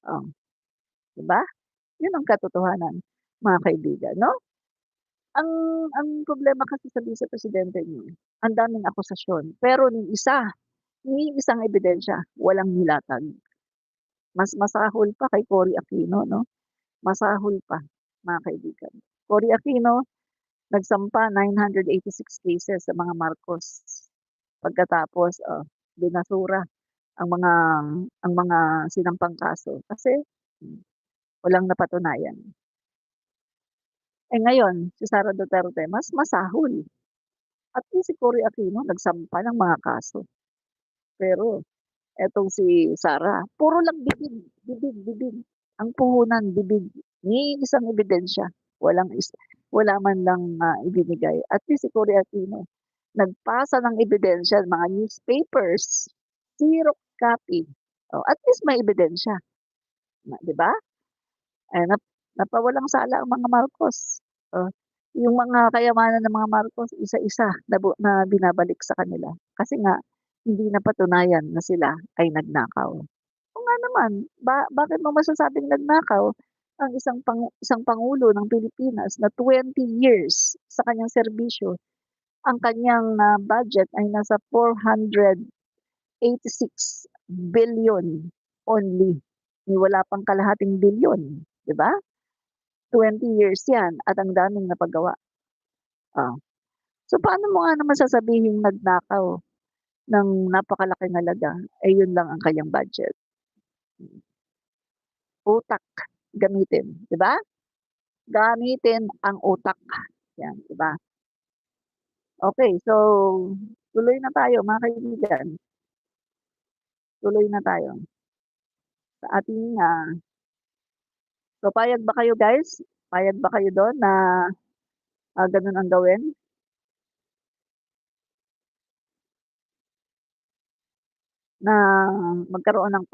Oh, 'di ba? 'Yun ang katotohanan, mga kaibigan, 'no? Ang ang problema kasi sa vice presidente niyo, ang daming akusasyon, pero ni isang ebidensya, walang nilatag. Mas masahol pa kay Cory Aquino, 'no? Masahol pa, mga kaibigan. Cory Aquino, nagsampa 986 cases sa mga Marcos. Pagkatapos, binasura ang mga ang mga sinampang kaso kasi hmm, walang napatunayan. Eh, ngayon si Sara Duterte mas masahol at least si Cory Aquino nagsampa ng mga kaso. Pero etong si Sara puro lang bibig, bibig, bibig. Ang puhunan bibig, ni isang ebidensya, wala man lang, ibinigay. At least si Cory Aquino nagpasa ng ebidensya, mga newspapers, Xerox copy. Oh, at least may ebidensya, 'di ba? Eh, napawalang sala ang mga Marcos. Oh, yung mga kayamanan ng mga Marcos isa-isa na binabalik sa kanila. Kasi nga hindi napatunayan na sila ay nagnakaw. Oo nga naman, bakit mo masasabing nagnakaw ang isang pangulo ng Pilipinas na 20 years sa kanyang serbisyo, ang kanyang, budget ay nasa 486 billion only. Wala pang kalahating bilyon, 'di ba? 20 years 'yan at ang daming napagawa. Oh, so paano mo nga naman sasabihing nagnakaw ng napakalaking halaga, eh, yun lang ang kanyang budget. Utak gamitin, 'di ba? Gamitin ang utak, 'yan, 'di ba? Okey, so tuloy na tayo mga kaibigan, tuloy na tayo sa ating, so payag ba kayo guys? Payag ba kayo dun na, ganun ang gawin? Na magkaroon ng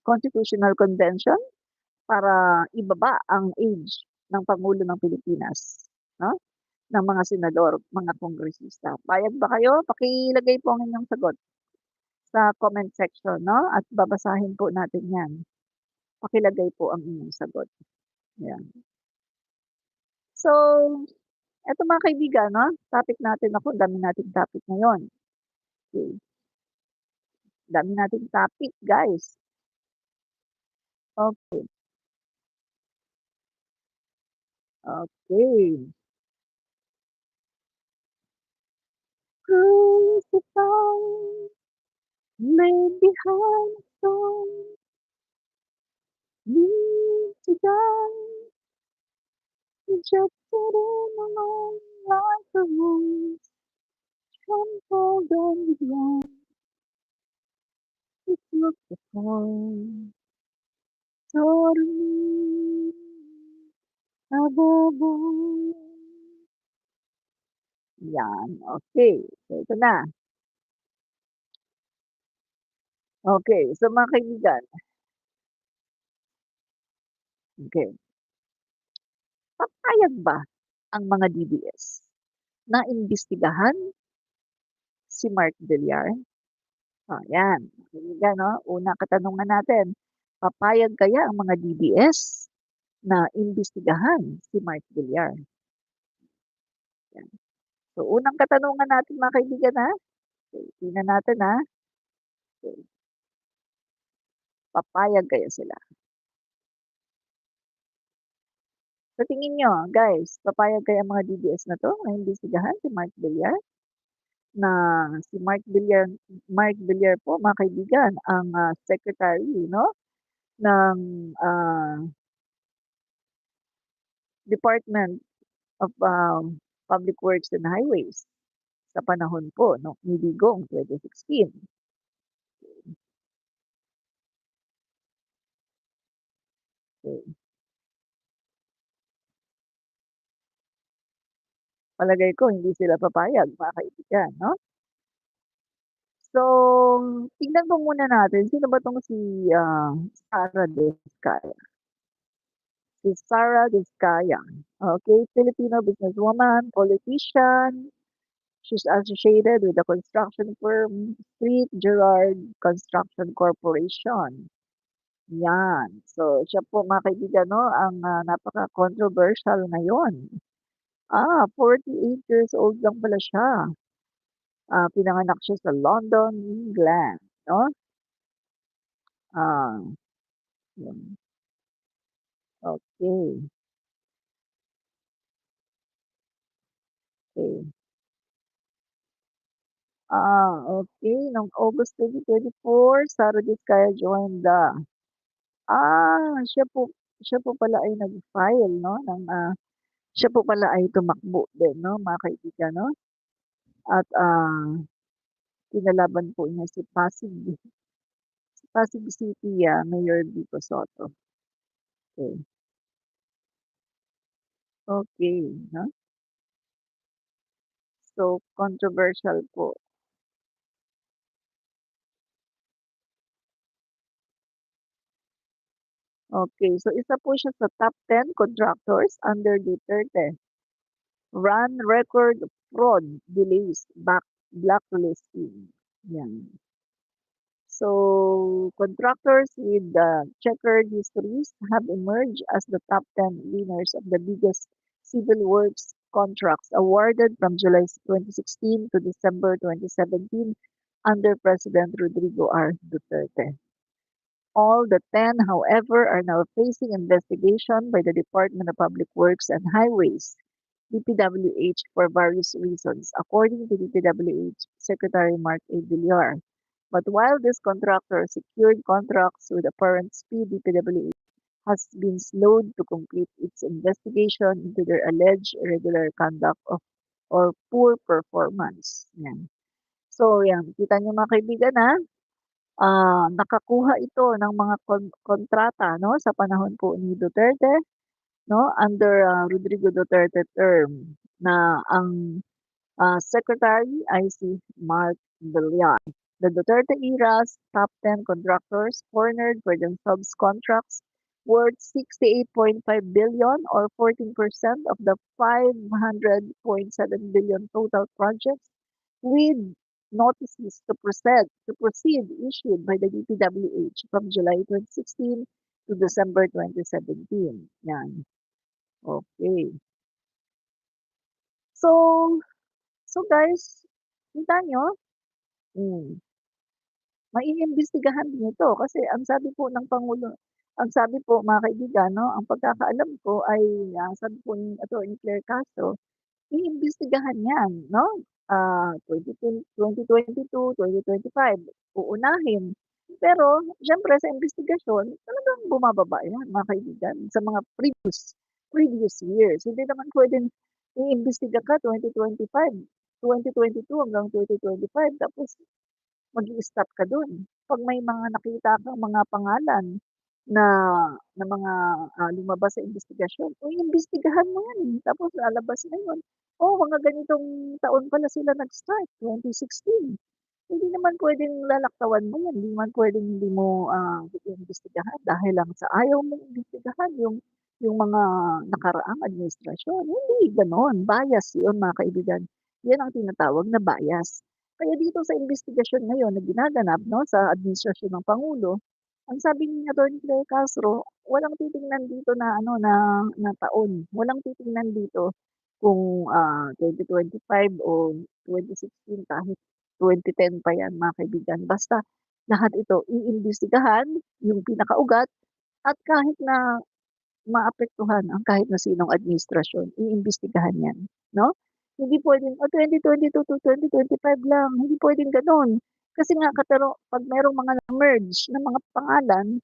Constitutional Convention para ibaba ang age ng Pangulo ng Pilipinas, 'no, ng mga senador, mga kongresista. Payag ba kayo? Pakilagay po ang inyong sagot sa comment section, 'no, at babasahin po natin 'yan. Pakilagay po ang inyong sagot, 'yan. So, eto mga kaibigan, 'no, topic natin, naku, ang dami nating topic ngayon. Okay, dami nating topic guys. Okay, okay. Crucified, laid behind the stone, leave to die, rejected in alone like a rose, trampled on the ground, it looked upon, totally above all. Yan, okay. So, ito na. Okay, so mga kaibigan, okay, papayag ba ang mga DDS na imbestigahan si Mark Villar? Oh, 'yan, kaibigan, 'no, unang katanungan natin, papayag kaya ang mga DDS na imbestigahan si Mark Villar? 'Yan. So, unang katanungan natin mga kaibigan, okay, tingnan natin, okay, papayag kaya sila? Sa tingin niyo guys, papayag kaya ang mga DDS na 'to na imbestigahan si Mark Villar? Na si Mark Villar po mga kaibigan ang, secretary 'no, ng, Department of, Public Works and Highways sa panahon po 'no, ni Digong 2016. So, palagay ko hindi sila papayag mga kaibigan 'no. So, tingnan po muna natin sino ba 'tong si, Sara Diskaya. Si Sara Diskaya, okay, Filipino businesswoman, politician. She's associated with the construction firm Street Gerard Construction Corporation. 'yan. So, siya po mga kaibigan 'no, ang, napaka-controversial ngayon. 48 years old lang pala siya. Pinanganak siya sa London, England 'no. Ah, 'Yun, okey, okey. Okey noong August 2024, Sara Diskaya joined the siya po pala ay nag-file 'no siya po pala ay tumakbo din 'no mga kaibigan 'no at, kinalaban po niya si Pasig City, Mayor Vico Sotto. Okey, okey 'no. So, controversial po. Okey, so isa po siya sa top 10 contractors under Duterte. Run record fraud, delays, blacklisting, 'yan. So, contractors with checkered histories have emerged as the top 10 winners of the biggest civil works contracts awarded from July 2016 to December 2017 under President Rodrigo R. Duterte. All the 10, however, are now facing investigation by the Department of Public Works and Highways, DPWH, for various reasons, according to DPWH Secretary Mark A. Villar. But while this contractor secured contracts with apparent speed, DPWH has been slowed to complete its investigation into their alleged irregular conduct or poor performance. Yan. So, yan. Kita niyo mga kaibigan nakakuha ito ng mga kontrata 'no, sa panahon po ni Duterte 'no, under, Rodrigo Duterte term na ang, secretary ay si Mark Villar. The Duterte era's top 10 contractors cornered for themselves contracts worth 68.5 billion or 14% of the 500.7 billion total projects with notices to proceed issued by the DPWH from July 2016 to December 2017. Yan, okay. So so guys, kita niyo, hmm, maiimbestigahan din ito kasi ang sabi po mga kaibigan 'no, ang pagkakaalam ko ay, sabi po ni Attorney Claire Castro, iimbestigahan 'yan 'no, 2022, 2025 uunahin. Pero siyempre sa imbestigasyon talagang bumababa 'yan mga kaibigan sa mga previous years. Hindi naman puwedeng iimbestiga ka 2025, 2022 hanggang 2025 tapos mag-i-stop ka dun. 'Pag may mga nakita kang mga pangalan na na mga, lumabas sa imbestigasyon, iimbestigahan mo 'yan, tapos lalabas na yun. Oh, mga ganitong taon pala sila nag-start, 2016. Hindi naman puwedeng lalaktawan mo 'yan, hindi naman puwedeng hindi mo, iimbestigahan dahil lang sa ayaw mong imbestigahan yung mga nakaraang administrasyon. Hindi gano'n, bias 'yun mga kaibigan. 'Yan ang tinatawag na bias. Kaya dito sa imbestigasyon ngayon na ginaganap 'no, sa administrasyon ng pangulo, ang sabi ni Attorney Claire Castro, walang titingnan dito na ano, na taon. Walang titingnan dito kung, 2025 o 2016 kahit 2010 pa 'yan mga kaibigan. Basta lahat ito iimbestigahan, yung pinakaugat at kahit na maapektuhan ang kahit na sinong administrasyon, iimbestigahan 'yan, 'no? Hindi puwedeng, 2022 to 2025 lang, hindi puwedeng gano'n. Kasi nga 'pag merong mga na-merge na mga pangalan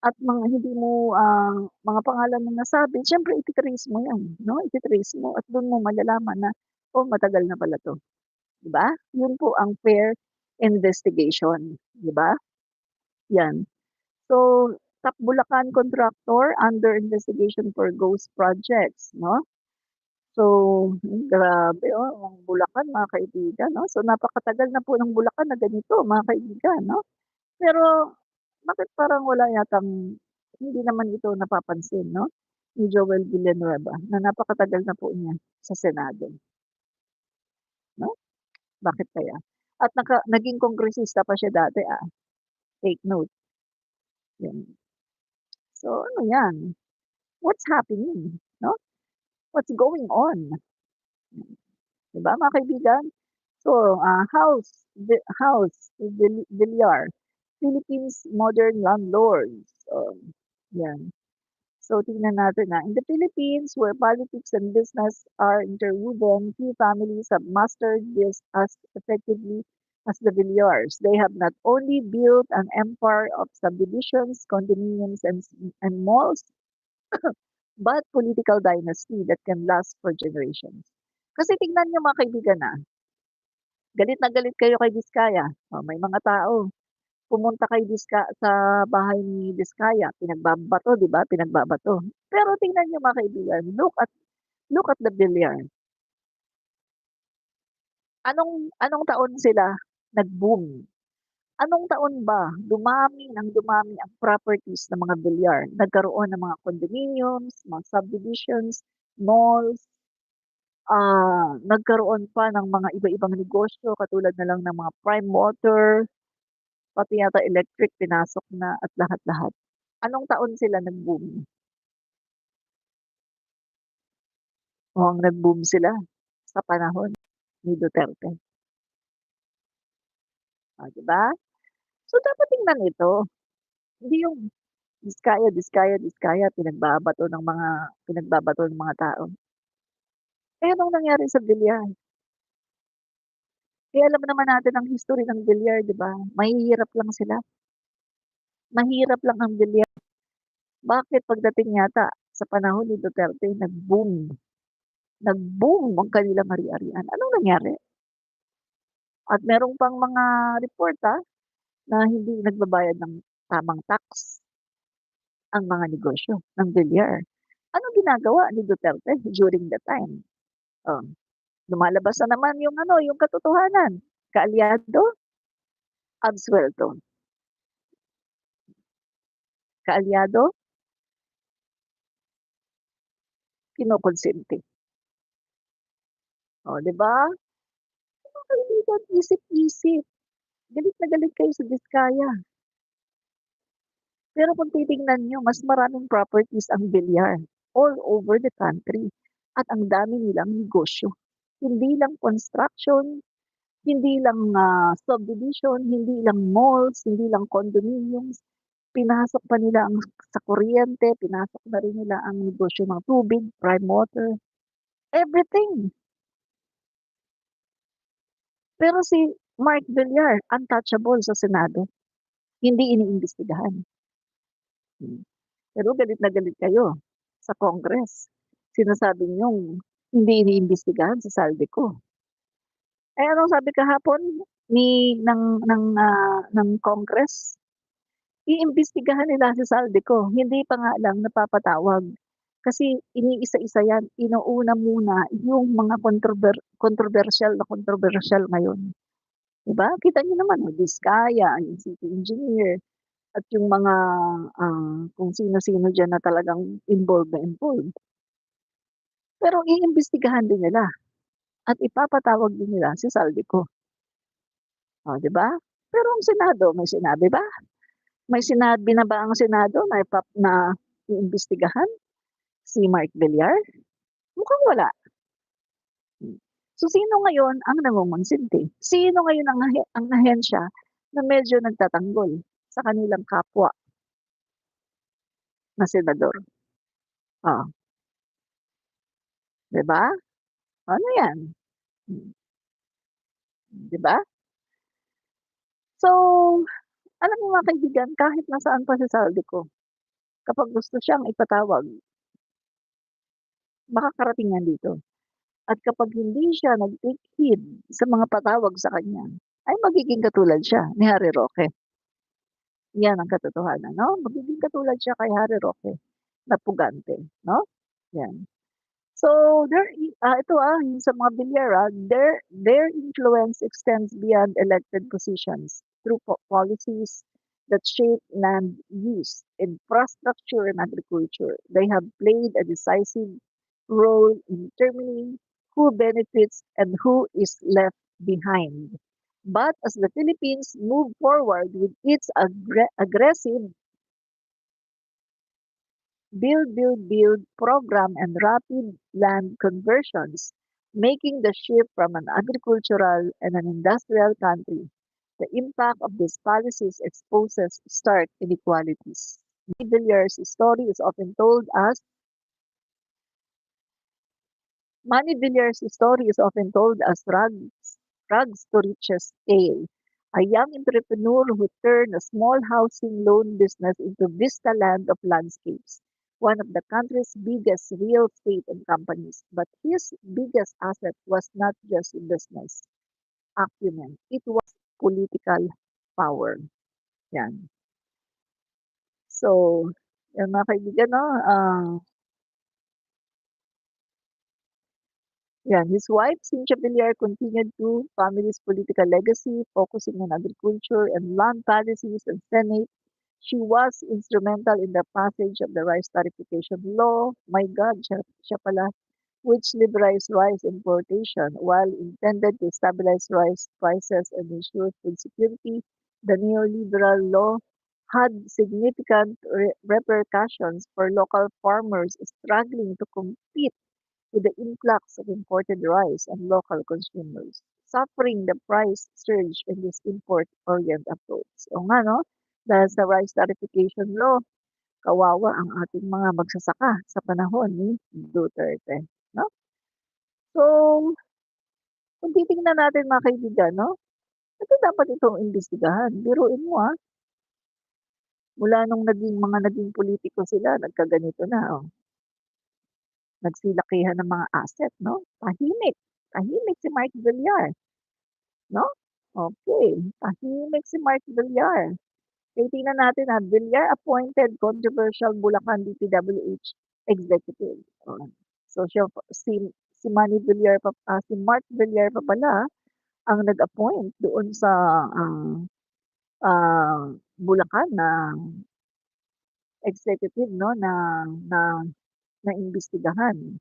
at mga hindi mo, mga pangalan na nasabi, siyempre iti-trace mo 'yan, 'no? Iti-trace mo at do'n mo malalaman na, "Oh, matagal na pala 'to." 'Di ba? 'Yun po ang fair investigation, 'di ba? 'Yan. So, top Bulacan contractor under investigation for ghost projects, 'no? So, grabe, ang Bulacan mga kaibigan 'no? So, napakatagal na po ng Bulacan na ganito mga kaibigan 'no? Pero bakit parang wala yatang hindi naman ito napapansin 'no, ni Joel Villanueva na napakatagal na po niya sa Senado 'no? Bakit kaya? At naging kongresista pa siya dati, take note. 'Yan. So, ano 'yan, what's happening, 'no? What's going on, 'di ba mga kaibigan? So, Villar, Philippines modern landlords. 'Yan. So, tingnan natin, in the Philippines, where politics and business are interwoven, few families have mastered this as effectively as the Villars. They have not only built an empire of subdivisions, condominiums, and malls, but political dynasty that can last for generations. Kasi tingnan niyo mga kaibigan, galit na galit kayo kay Diskaya, may mga tao pumunta kay sa bahay ni Diskaya, pinagbabato, 'di ba, pinagbabato. Pero tingnan niyo mga kaibigan, look at the Villar. Anong anong taon sila nag-boom? Anong taon ba dumami ng dumami ang properties ng mga Villar? Nagkaroon ng mga condominiums, mga subdivisions, malls, nagkaroon pa ng mga iba-ibang negosyo katulad na lang ng mga prime water, pati yata electric pinasok na at lahat-lahat. Anong taon sila nag-boom? Mukhang nag-boom sila sa panahon ni Duterte, 'di ba? So, dapat tingnan ito, hindi yung diskaya, diskaya, diskaya pinagbabato ng mga tao. Eh, anong nangyari sa Villar? Eh, alam naman natin ang history ng Villar, 'di ba? Mahirap lang ang Villar. Bakit pagdating yata sa panahon ni Duterte nag-boom ang kanilang ari-arian. Anong nangyari? At meron pang mga report, na hindi nagbabayad ng tamang tax ang mga negosyo ng Villar. Anong ginagawa ni Duterte during that time? Oh, lumalabas na naman yung yung katotohanan. Kaalyado, absuelto. Kaalyado, kinokonsente. Oh, 'di ba? Mga kaibigan, isip-isip. Galit na galit kayo sa Diskaya. Pero kung titingnan niyo, mas maraming properties ang Villar all over the country at ang dami nilang negosyo. Hindi lang construction, hindi lang, subdivision, hindi lang malls, hindi lang condominiums, pinasok pa nila ang sa kuryente, pinasok na rin nila ang negosyo ng tubig, prime water, everything. Pero si Mark Villar, untouchable sa Senado, hindi iniimbestigahan. Pero galit na galit kayo sa Congress. Sinasabi niyong hindi iniimbestigahan si Saldico. Eh, anong sabi kahapon ng Congress? Iimbestigahan nila si Saldico, hindi pa nga lang napapatawag. Kasi iniisa-isa yan, inuuna muna yung mga kontrobersyal ngayon. 'Di ba? Kita niyo naman, Diskaya, yung city engineer, at yung mga, kung sino-sino diyan na talagang involved na involved. Pero iimbestigahan din nila at ipapatawag din nila si Saldico, 'di ba? Pero ang Senado, may sinabi ba? May sinabi na ba ang Senado na iimbestigahan si Mark Villar? Mukhang wala. So, sino ngayon ang nangungonsinti? Sino ngayon ang ahensya na medyo nagtatanggol sa kanilang kapwa na senador? Oh, 'di ba? Ano 'yan? Hmm, 'di ba? So, alam mo mga kaibigan, kahit nasaan pa si Saldico, kapag gusto siyang ipatawag, makakarating yan dito. At kapag hindi siya nag-take heed sa mga patawag sa kanya, ay magiging katulad siya ni Harry Roque. Yan ang katotohanan, 'no? Magiging katulad siya kay Harry Roque na pugante, 'no? Yan. So, ito, yung sa mga Villar, their influence extends beyond elected positions through policies that shape land use, infrastructure, and agriculture. They have played a decisive role in determining who benefits and who is left behind. But as the Philippines move forward with its aggressive build program and rapid land conversions, making the shift from an agricultural and an industrial country. The impact of these policies exposes stark inequalities. Villiers' story is often told as Manny Villar's story is often told as rags to riches tale. A young entrepreneur who turned a small housing loan business into Vista Land of Landscapes, one of the country's biggest real estate and companies. But his biggest asset was not just business acumen, it was political power. Yan. So, yan mga kaibigan, no? Yeah, his wife, Cynthia Villar, continued to family's political legacy, focusing on agriculture and land policies and Senate. She was instrumental in the passage of the rice tariffication law. My God, siya pala, which liberalized rice importation while intended to stabilize rice prices and ensure food security. The neoliberal law had significant repercussions for local farmers struggling to compete with the influx of imported rice and local consumers, suffering the price surge in this import-orient approach. O nga, no? Dahil sa rice tariffication law, kawawa ang ating mga magsasaka sa panahon ni Duterte. No? So, kung titingnan natin mga kaibigan, no? Ito dapat itong imbestigahan. Biruin mo mula nung naging politiko sila, nagkaganito na. Oh. Nagsilakihan ng mga asset, no? Tahimik. Tahimik si Mark Villar. No? Okay. Tahimik si Mark Villar. Titingnan natin Villar appointed controversial Bulacan DPWH executive. So si Manny Villar si Mark Villar pa pala ang nag-appoint doon sa Bulacan na executive no na imbestigahan.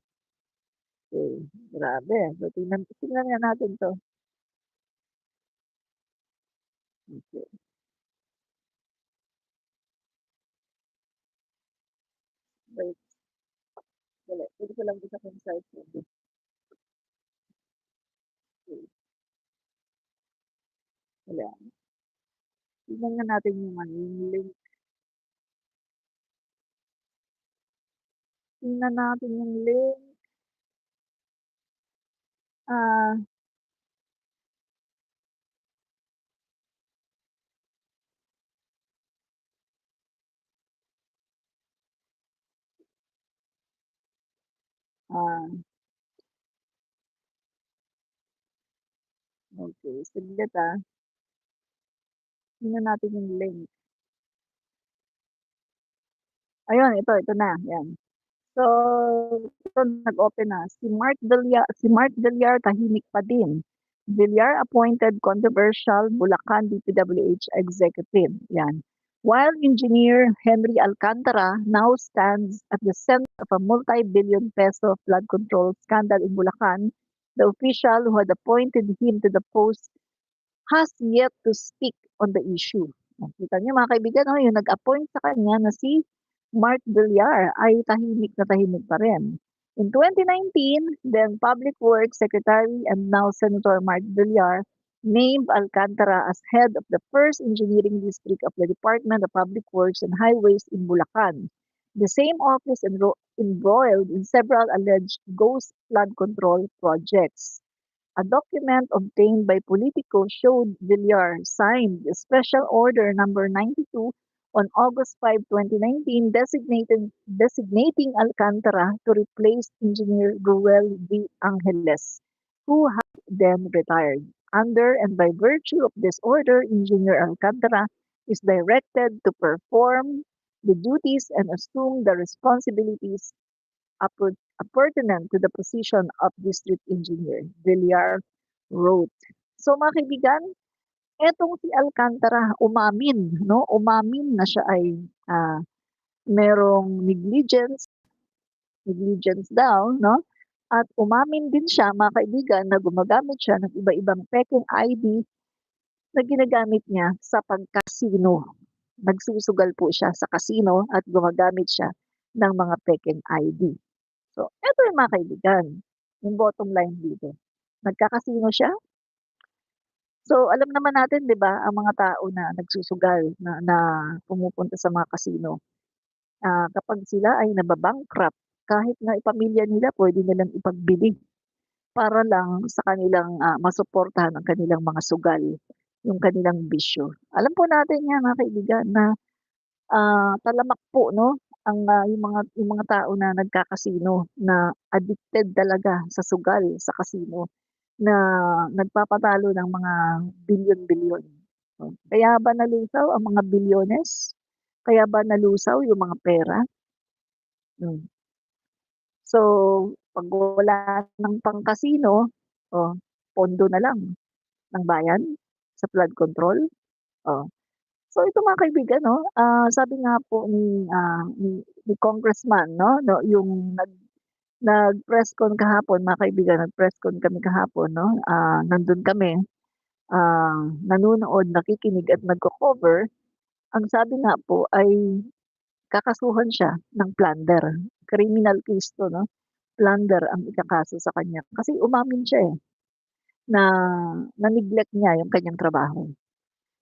Okay, grabe. So tingnan nga natin 'to. Okay. Wait. Dali, pwede ko lang isa kong cellphone. Okay. Wala. Tingnan nga natin yung yung link. Tingnan natin yung link. Ah, ah, okay. Saglit tingnan natin yung link. Ayun, ito na. Yan. So, ito nag-open na. Si Mark Villar tahimik pa din. Villar appointed controversial Bulacan DPWH executive. Yan. While engineer Henry Alcantara now stands at the center of a multi-billion peso flood control scandal in Bulacan, the official who had appointed him to the post has yet to speak on the issue. Kita niyo mga kaibigan, yung nag-appoint sa kanya na si Mark Villar ay tahimik na tahimik pa rin. In 2019, then Public Works Secretary and now Senator Mark Villar named Alcantara as head of the first engineering district of the Department of Public Works and Highways in Bulacan. The same office embroiled in several alleged ghost flood control projects. A document obtained by Politico showed Villar signed Special Order Number 92 on August 5, 2019, designating Alcantara to replace Engineer Ruel V. Angeles, who had then retired. Under and by virtue of this order, Engineer Alcantara is directed to perform the duties and assume the responsibilities pertinent to the position of district engineer, Villar wrote. So mga kaibigan, etong si Alcantara umamin, no? Umamin na siya ay merong negligence daw, no? At umamin din siya, mga kaibigan, na gumagamit siya ng iba-ibang pekeng ID na ginagamit niya sa pagkasino. Nagsusugal po siya sa kasino at gumagamit siya ng mga pekeng ID. So, eto yung mga kaibigan, yung bottom line dito. Nagkakasino siya. So, alam naman natin 'di ba, ang mga tao na nagsusugal na pumupunta sa mga kasino, kapag sila ay naba-bankrupt, kahit nga ipamilya nila puwede nilang ipagbili para lang sa kanilang, masuportahan ang kanilang mga sugal, yung kanilang bisyo. Alam po natin 'yan mga kaibigan na, talamak po 'no, yung mga tao na nagkakasino na addicted talaga sa sugal, sa kasino. Na nagpapatalo ng mga bilyon-bilyon. Oh, kaya ba nalusaw ang mga bilyones? Kaya ba nalusaw yung mga pera? Hmm. So, 'pag wala ng pang-kasino, oh, pondo na lang ng bayan sa flood control, oh. So ito mga kaibigan 'no, sabi nga po ni Congressman 'no, yung nag-press con kahapon mga kaibigan, nag-press con kami kahapon 'no, nandun kami. Nanonood, nakikinig at nagko-cover, ang sabi nga po ay kakasuhan siya ng plunder. Criminal case 'to 'no, plunder ang ikakaso sa kanya kasi umamin siya, na na-neglect niya yung kanyang trabaho.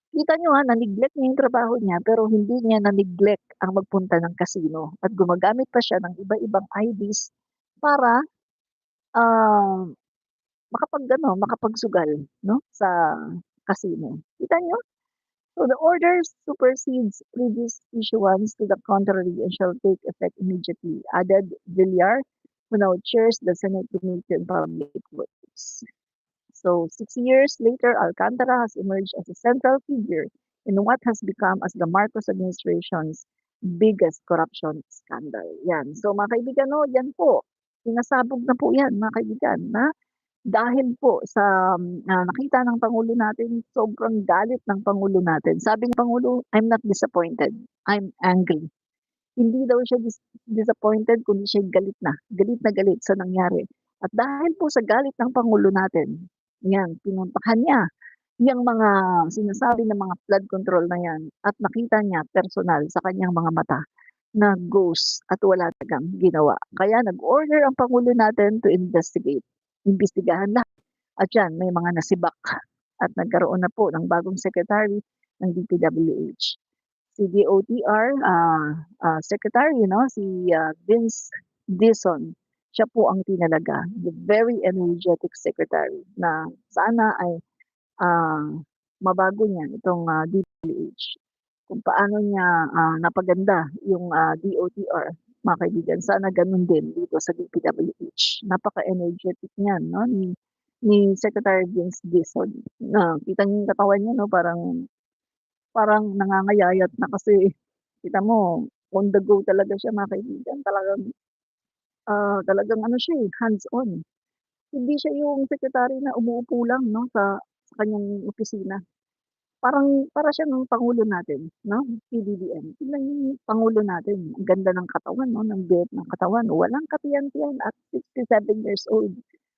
Kita niyo, na-neglect niya yung trabaho niya pero hindi niya na-neglect ang magpunta ng casino at gumagamit pa siya ng iba-ibang IDs para, ah, makapagsugal 'no, sa casino. Kita niyo? So the order supersedes previous issuance to the contrary and shall take effect immediately, added Villar, who now chairs the Senate Committee on Public Works. So 6 years later, Alcantara has emerged as a central figure in what has become as the Marcos administration's biggest corruption scandal. Yan. So mga kaibigan, no, yan po. Sinasabog na po yan, mga kaibigan, na dahil po sa, nakita ng pangulo natin, sobrang galit ng pangulo natin. Sabi ng pangulo, "I'm not disappointed, I'm angry." Hindi daw siya disappointed kundi siya galit na galit sa nangyari. At dahil po sa galit ng pangulo natin, 'yan pinuntahan niya yang mga sinasabi ng mga flood control na 'yan at nakita niya personal sa kanyang mga mata na ghost at wala talagang ginawa. Kaya nag-order ang pangulo natin to investigate. Imbestigahan lahat at yan may mga nasibak at nagkaroon na po ng bagong secretary ng DPWH. Si DOTR, secretary 'no, si, Vince Dizon, siya po ang tinalaga, the very energetic secretary na sana ay, ah, mabago niya itong, DPWH. Kung paano niya, napaganda yung, DOTR, mga kaibigan. Sana gano'n din dito sa DPWH. Napaka-energetic niyan 'no, ni Secretary Vince Dizon na kita niyo yung katawan niya 'no, parang parang nangangayayat na kasi kita mo on the go talaga siya mga kaibigan. Talagang ano siya, hands-on. Hindi siya yung secretary na umuupo lang 'no, sa kanyang opisina. Para siyang pangulo natin 'no, PBBM. Tignan niyo yung pangulo natin, ang ganda ng katawan 'no, ng bigat ng katawan, walang katiyan-tiyan at 67 years old.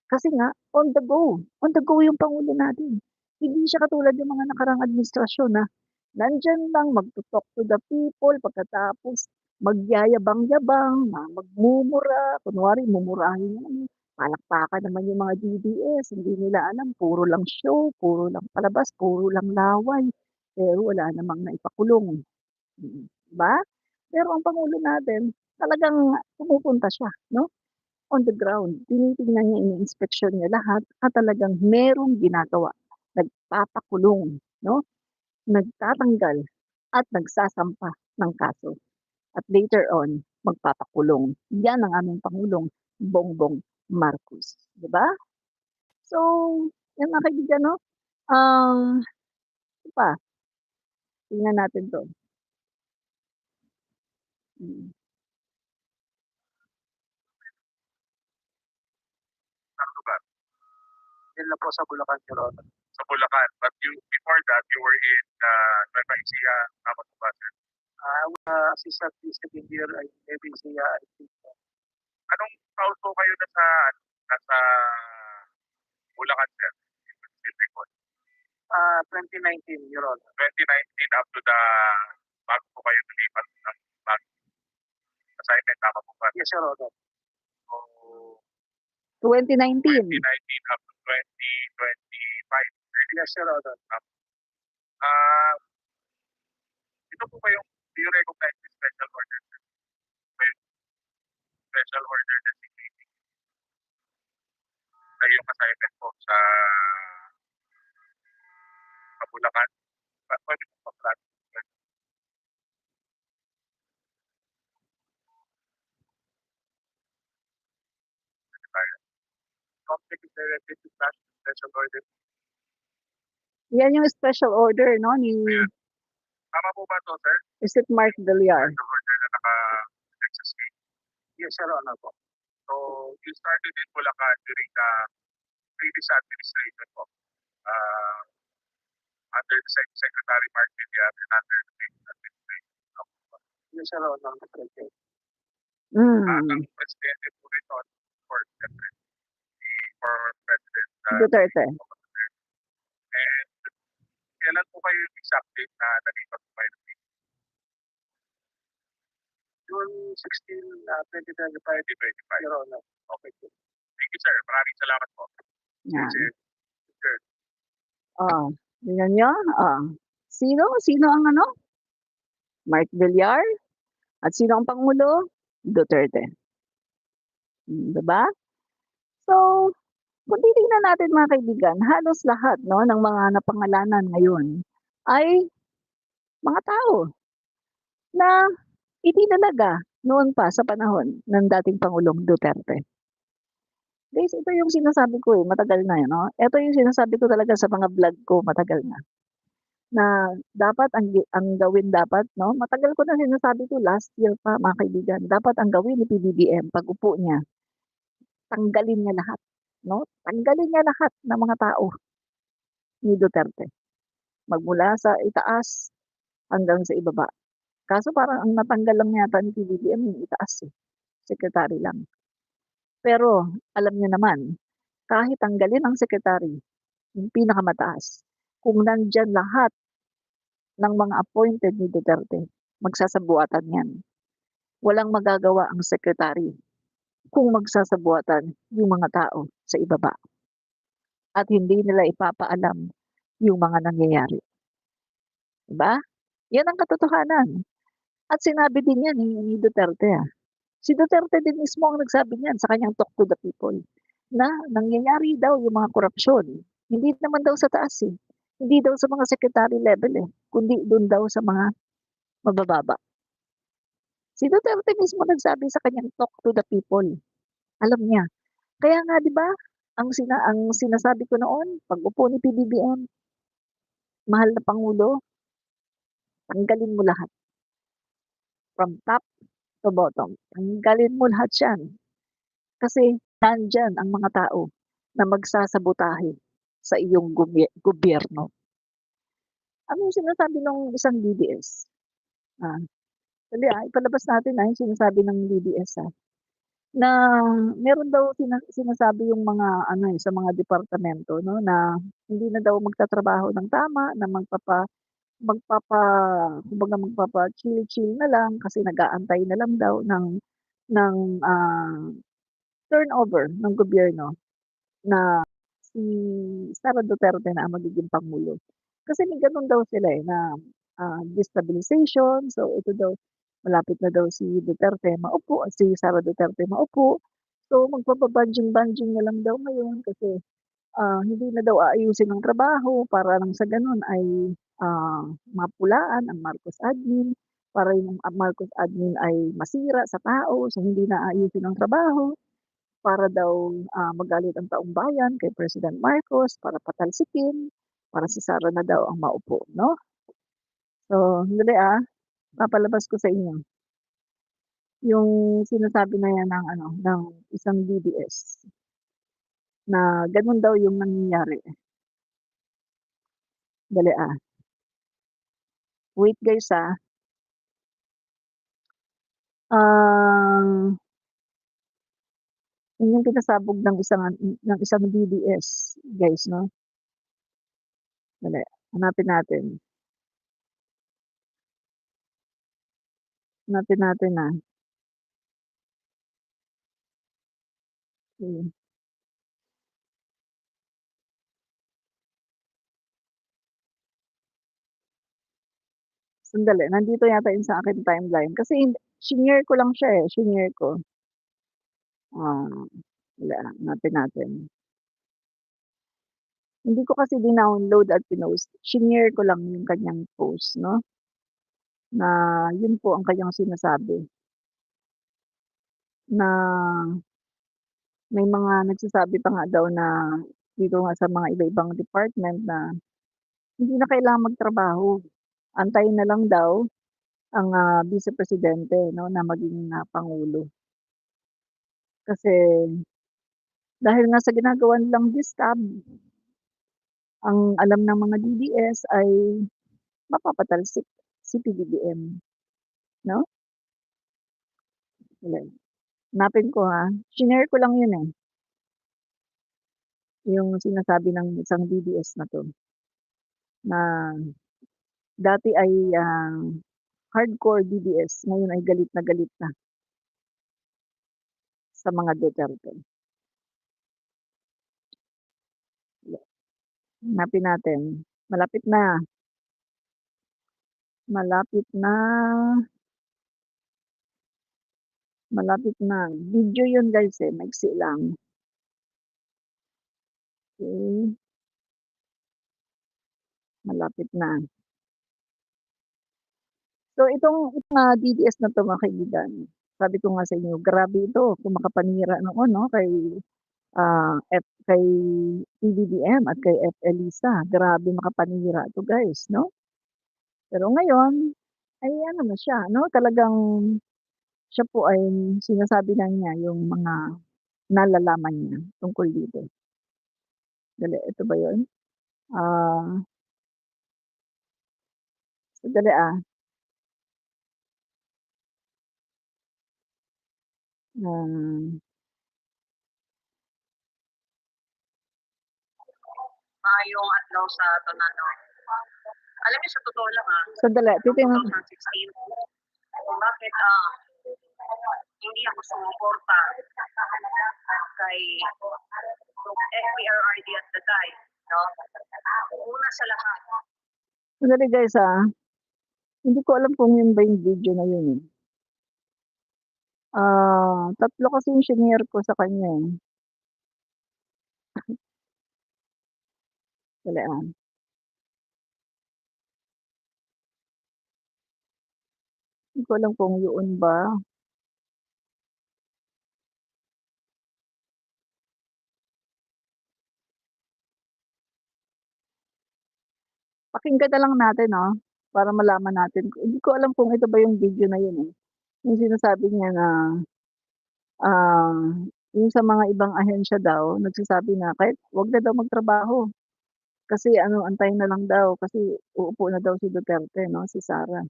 Kasi nga on the go yung pangulo natin. Hindi siya katulad yung mga nakaraang administrasyon na nandiyan lang magto-talk to the people pagkatapos magyayabang-yabang, magmumura, kunwari mumurahin naman, palakpakan naman yung mga DDS, hindi nila alam puro lang show, puro lang palabas, puro lang laway, pero wala namang naipakulong, 'di ba? Pero ang pangulo natin talagang pumupunta siya 'no, on the ground, tinitingnan niya, ini-inspeksyon niya lahat at talagang merong ginagawa, nagpapakulong 'no, nagtatanggal at nagsasampa ng kaso at later on magpapakulong. Yan ang aming Pangulong Bongbong Marcos, 'di ba? So, yan mga kaibigan 'no, ano pa, tingnan natin 'to, mm. Saang lugar? Yun lang po sa Bulacan, Your Honor. Sa Bulacan, but before that you were in, Nueva Ecija, tama po ba, sir? Assistant Police Engineer ay Nueva Ecija, I think. Anong taon po kayo nasa Bulacan, sir? Still record. 2019, Your Honor. 2019 up to the bago po kayo lumipat ng bagong assignment, tama Yes, Your Honor. So, 2019. 2019 up to 2025. Yes, Your Honor. Ah, ito po ba yung, do you recognize the special order? Ba yung special order designating na yung assignment po sa Bulacan? Pwede po pa-flat? Conflict is directed to special order. Yan yung special order, no? Ni, Tama po ba to, sir? is it Mark Villar? Special order na naka-Texas State. Yes, Your Honor po. So, you started in Bulacan during the previous administration po. Under the Secretary Mark Villar and under the previous administration. Yes, Your Honor. Ang presidente po rito for President Duterte. And kailan po kayo yung exact date na nalipat po kayo? June 16, 2025. Your Honor. Okay po. Thank you, sir. Maraming salamat po. Yan. Sir. Tingnan nyo. Sino ang ano? Mark Villar. At sino ang Pangulo? Duterte. Diba? So, kung titingnan natin mga kaibigan, halos lahat no, ng mga napangalanan ngayon ay mga tao na itinalaga noon pa sa panahon ng dating Pangulong Duterte. Guys, ito yung sinasabi ko matagal na no? Ito yung sinasabi ko talaga sa mga vlog ko matagal na. Na dapat ang gawin dapat, no? Matagal ko na sinasabi ko last year pa mga kaibigan, dapat ang gawin ni PBBM pag upo niya, tanggalin niya lahat, no? Tanggalin niya lahat ng mga tao ni Duterte. Magmula sa itaas hanggang sa ibaba. Kaso parang ang natanggal lang yata ni PBBM yung itaas secretary lang. Pero alam niyo naman, kahit tanggalin ang secretary, yung pinakamataas, kung nandyan lahat ng mga appointed ni Duterte, magsasabuatan yan. Walang magagawa ang secretary kung magsasabuatan yung mga tao sa ibaba. At hindi nila ipapaalam yung mga nangyayari. Diba? Yan ang katotohanan. At sinabi din yan ni Duterte. Si Duterte din mismo ang nagsabi niyan sa kanyang talk to the people na nangyayari daw yung mga korupsyon. Hindi naman daw sa taas Hindi daw sa mga secretary level kundi doon daw sa mga mabababa. Si Duterte mismo nagsabi sa kanyang talk to the people. Alam niya. Kaya nga 'di ba, ang sinasabi ko noon, pag-upo ni PBBM, mahal na Pangulo, tanggalin mo lahat. From top to bottom, tanggalin mo lahat 'yan. Kasi nandyan ang mga tao na magsasabotahe sa iyong gobyerno. Ano yung sinasabi ng isang DDS? Ipalabas natin yung sinasabi ng DDS na meron daw sinasabi yung mga sa mga departamento no na hindi na daw magtatrabaho ng tama, na magpapa-chill na lang kasi nag-aantay na lang daw ng turnover ng gobyerno na si Sara Duterte na ang magiging pangulo. Kasi may gano'n daw sila na destabilization. So ito daw, malapit na daw si Duterte maupo at si Sara Duterte maupo. So magpapabanjing-banjing na lang daw ngayon kasi hindi na daw aayusin ang trabaho para lang sa gano'n ay mapulaan ang Marcos admin, para yung Marcos admin ay masira sa tao, so hindi na aayusin ang trabaho. Para daw magalit ang taong bayan kay President Marcos para patalsikin, para si Sara na daw ang maupo, no? So, dali papalabas ko sa inyo. Yung sinasabi na yan ng isang DDS na ganun daw yung nangyayari. Dali Wait guys yun yung pinasabog ng isang DDS, guys, no? Dali, hanapin natin. Hanapin natin Hmm. Sandali, nandito yata yun sa aking timeline kasi shinare ko lang siya, shinare ko. Wala, hanapin natin. Hindi ko kasi dinownload at pinost, shinare ko lang yung kanyang post 'no, na yun po ang kanyang sinasabi, na may mga nagsasabi pa nga daw na dito nga sa mga iba-ibang department na hindi na kailangang magtrabaho, antayin na lang daw ang, Vice Presidente 'no na maging, pangulo. Kasi dahil nga sa ginagawa nilang distab, ang alam ng mga DDS ay mapapatalsik si PBBM 'no? Ayan, hanapin ko, shinare ko lang yun, yung sinasabi ng isang DDS na 'to, na dati ay, hardcore DDS ngayon ay galit na galit na sa mga Duterte. Hanapin natin, malapit na, malapit na, malapit na. Video yun guys, maiksi lang. Okey, malapit na. So itong, DDS na 'to mga kaibigan, sabi ko nga sa inyo grabe ito kung makapanira noon 'no kay PBBM at kay Elisa, grabe makapanira 'to guys 'no. Pero ngayon ay ano na siya 'no, talagang siya po ay sinasabi na niya yung mga nalalaman niya tungkol dito. Dali, ito ba yun? Ah, sandali, um, Maayong adlaw sa tanan-o. Alam niyo sa totoo lang, sandali noong titingnan 2016 kung bakit, hindi ako sumuporta kay FPRRD at the time, 'no? Una sa lahat, sandali guys, hindi ko alam kung yun ba yung video na yun, 3 kasi yung shinare ko sa kanya, Dali, hindi ko alam kung yoon ba. Pakinggan na lang natin 'no, para malaman natin. Hindi ko alam kung ito ba yung video na yun, yung sinasabi niya na, ah, yung sa mga ibang ahensya daw nagsasabi na kahit 'wag na daw magtrabaho, kasi ano antayin na lang daw kasi uupo na daw si Duterte 'no, si Sara.